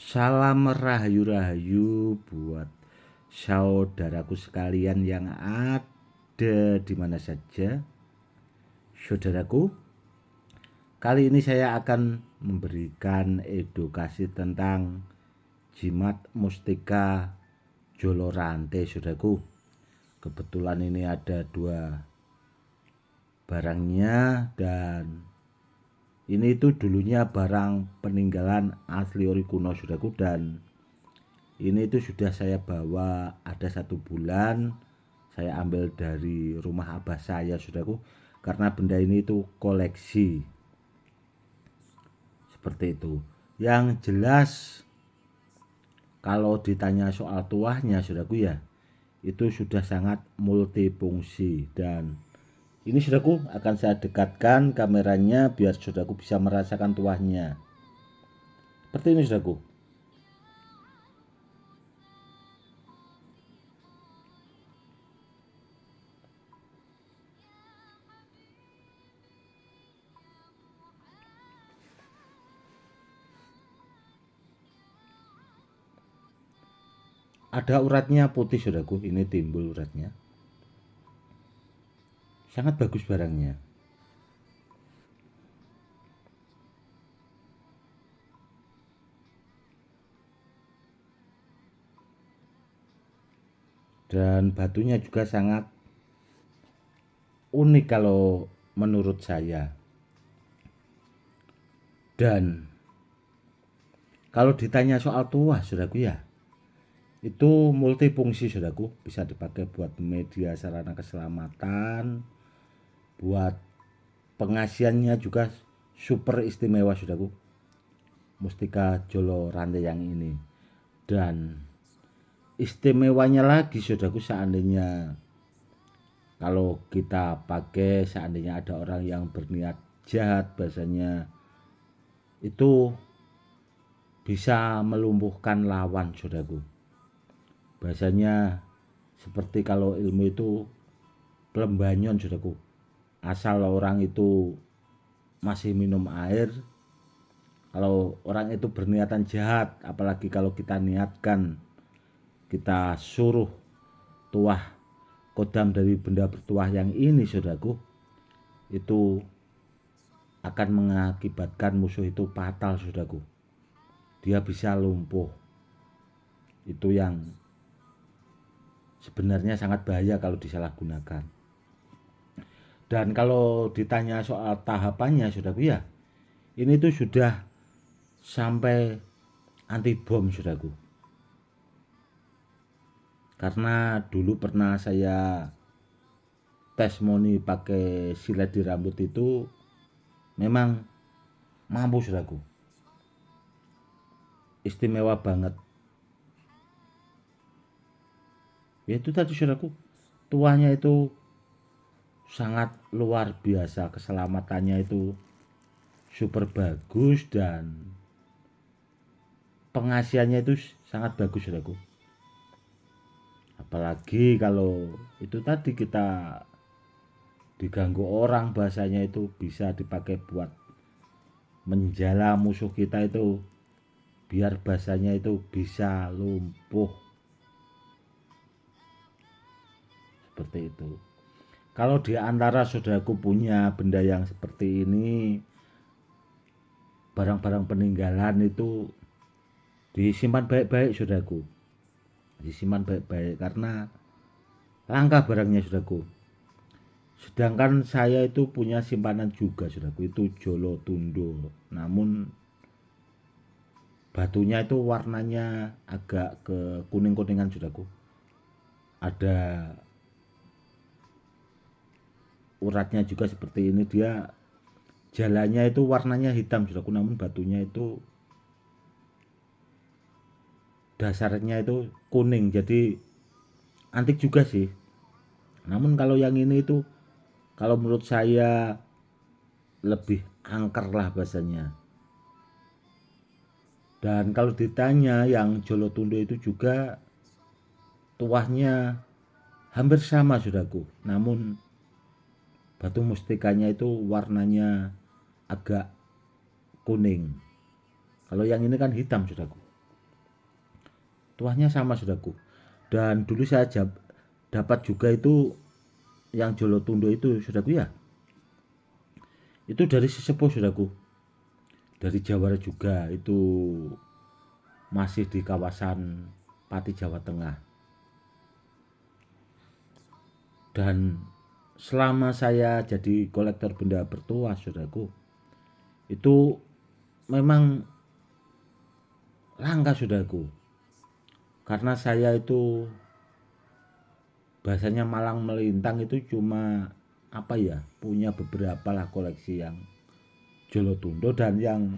Salam rahayu-rahayu buat saudaraku sekalian yang ada di mana saja. Saudaraku, kali ini saya akan memberikan edukasi tentang jimat mustika Jolorante, saudaraku. Kebetulan ini ada dua barangnya dan ini itu dulunya barang peninggalan asli ori kuno, saudaraku, dan ini itu sudah saya bawa ada 1 bulan. Saya ambil dari rumah abah saya, saudaraku, karena benda ini itu koleksi. Seperti itu. Yang jelas kalau ditanya soal tuahnya, saudaraku, ya itu sudah sangat multifungsi. Dan ini, saudaraku, akan saya dekatkan kameranya biar saudaraku bisa merasakan tuahnya. Seperti ini, saudaraku. Ada uratnya putih, saudaraku. Ini timbul uratnya. Sangat bagus barangnya. Dan batunya juga sangat unik kalau menurut saya. Dan kalau ditanya soal tuah, saudaraku, ya itu multifungsi, saudaraku. Bisa dipakai buat media sarana keselamatan, buat pengasihannya juga super istimewa, saudaraku, mustika Jolorante yang ini. Dan istimewanya lagi, saudaraku, seandainya kalau kita pakai, seandainya ada orang yang berniat jahat, bahasanya itu bisa melumpuhkan lawan, saudaraku. Bahasanya seperti kalau ilmu itu pelembanyon, saudaraku. Asal orang itu masih minum air, kalau orang itu berniatan jahat, apalagi kalau kita niatkan, kita suruh tuah kodam dari benda bertuah yang ini, saudaraku, itu akan mengakibatkan musuh itu fatal, saudaraku. Dia bisa lumpuh. Itu yang sebenarnya sangat bahaya kalau disalahgunakan. Dan kalau ditanya soal tahapannya, saudaraku, ya ini tuh sudah sampai anti bom, saudaraku. Karena dulu pernah saya testimoni pakai silet di rambut itu memang mampu, saudaraku. Istimewa banget. Ya itu tadi, saudaraku, tuahnya itu sangat luar biasa, keselamatannya itu super bagus dan pengasihannya itu sangat bagus, saudaraku. Apalagi kalau itu tadi kita diganggu orang, bahasanya itu bisa dipakai buat menjala musuh kita itu, biar bahasanya itu bisa lumpuh. Seperti itu. Kalau di antara saudaraku punya benda yang seperti ini, barang-barang peninggalan itu disimpan baik-baik, saudaraku. Disimpan baik-baik karena langka barangnya, saudaraku. Sedangkan saya itu punya simpanan juga, saudaraku, itu Jolotundo. Namun batunya itu warnanya agak ke kuning-kuningan, saudaraku. Ada uratnya juga seperti ini. Dia jalannya itu warnanya hitam, saudaraku, namun batunya itu dasarnya itu kuning, jadi antik juga sih. Namun kalau yang ini itu kalau menurut saya lebih angker lah bahasanya. Dan kalau ditanya yang Jolotundo itu juga tuahnya hampir sama, saudaraku, namun batu mustikanya itu warnanya agak kuning. Kalau yang ini kan hitam, saudaraku. tuahnya sama saudaraku. Dan dulu saya dapat juga itu yang Jolotundo itu saudaraku ya. Itu dari sesepuh saudaraku. Dari Jawara juga, itu masih di kawasan Pati Jawa Tengah. Dan selama saya jadi kolektor benda bertuah saudaraku, itu memang langka saudaraku. Karena saya itu bahasanya malang melintang itu cuma punya beberapa lah koleksi yang Jolotundo, dan yang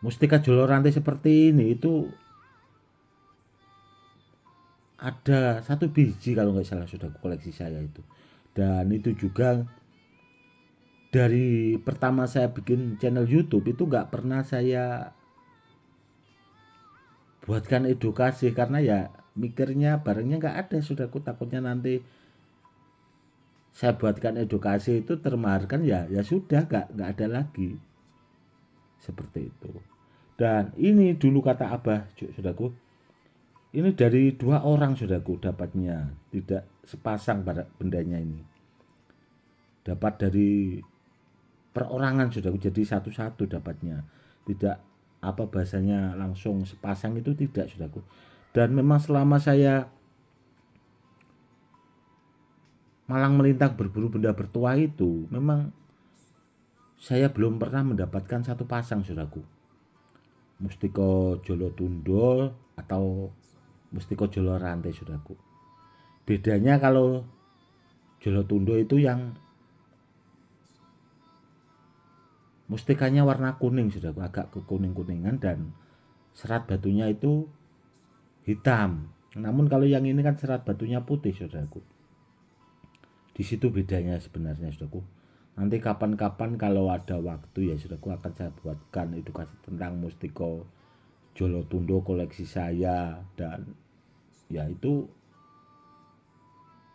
mustika Jolo Rantai seperti ini itu ada 1 biji kalau nggak salah sudah koleksi saya itu. Dan itu juga dari pertama saya bikin channel YouTube itu nggak pernah saya buatkan edukasi, karena ya mikirnya barangnya nggak ada saudaraku, takutnya nanti saya buatkan edukasi itu termaharkan, ya sudah nggak ada lagi seperti itu. Dan ini dulu kata Abah saudaraku, ini dari 2 orang saudaraku dapatnya, tidak sepasang bendanya ini, dapat dari perorangan saudaraku, jadi satu-satu dapatnya, tidak bahasanya langsung sepasang itu tidak saudaraku. Dan memang selama saya malang melintang berburu benda bertuah itu, memang saya belum pernah mendapatkan 1 pasang saudaraku mustika Jolotundo atau mustika Jolo Rantai saudaraku. Bedanya kalau Jolotundo itu yang mustikanya warna kuning saudaraku, agak kekuning-kuningan, dan serat batunya itu hitam. Namun kalau yang ini kan serat batunya putih saudaraku. Di situ bedanya sebenarnya saudaraku. Nanti kapan-kapan kalau ada waktu ya saudaraku akan saya buatkan edukasi tentang mustika Jolotundo koleksi saya, dan ya itu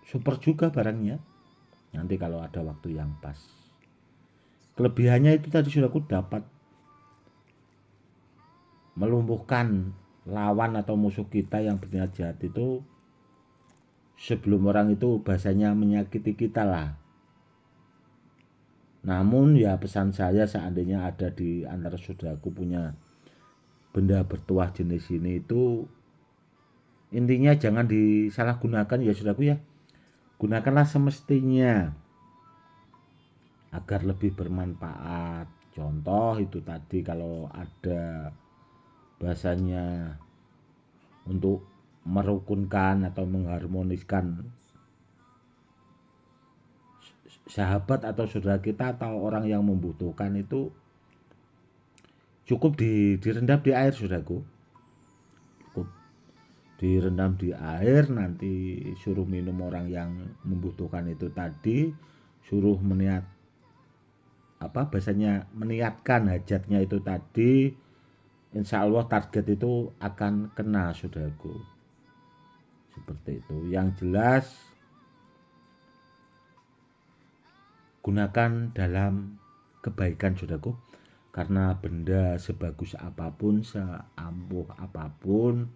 super juga barangnya. Nanti kalau ada waktu yang pas. Kelebihannya itu tadi saudaraku, dapat melumpuhkan lawan atau musuh kita yang berniat jahat itu sebelum orang itu bahasanya menyakiti kita lah. Namun ya pesan saya, seandainya ada di antara saudaraku punya benda bertuah jenis ini, itu intinya jangan disalahgunakan ya saudaraku ya. Gunakanlah semestinya agar lebih bermanfaat. Contoh itu tadi, kalau ada bahasanya untuk merukunkan atau mengharmoniskan sahabat atau saudara kita atau orang yang membutuhkan, itu cukup direndam di air saudaraku. Cukup direndam di air, nanti suruh minum orang yang membutuhkan itu tadi, suruh meniatkan hajatnya itu tadi, insya Allah target itu akan kena saudaraku. Seperti itu. Yang jelas gunakan dalam kebaikan saudaraku, karena benda sebagus apapun, seampuh apapun,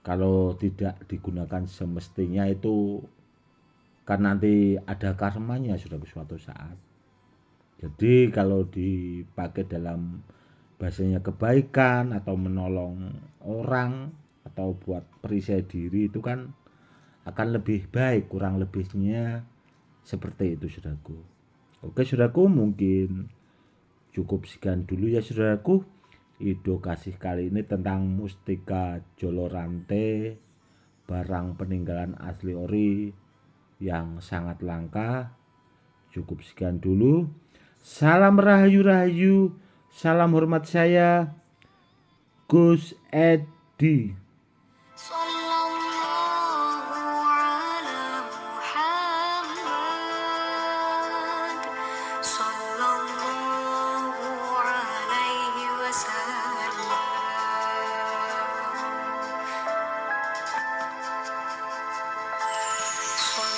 kalau tidak digunakan semestinya itu kan nanti ada karmanya saudaraku suatu saat. Jadi kalau dipakai dalam bahasanya kebaikan atau menolong orang atau buat perisai diri, itu kan akan lebih baik, kurang lebihnya seperti itu saudaraku. Oke saudaraku, mungkin cukup sekian dulu ya saudaraku edukasi kali ini tentang mustika Jolo Rantai, barang peninggalan asli ori yang sangat langka. Cukup sekian dulu. Salam rahayu-rahayu, salam hormat saya, Gus Edi.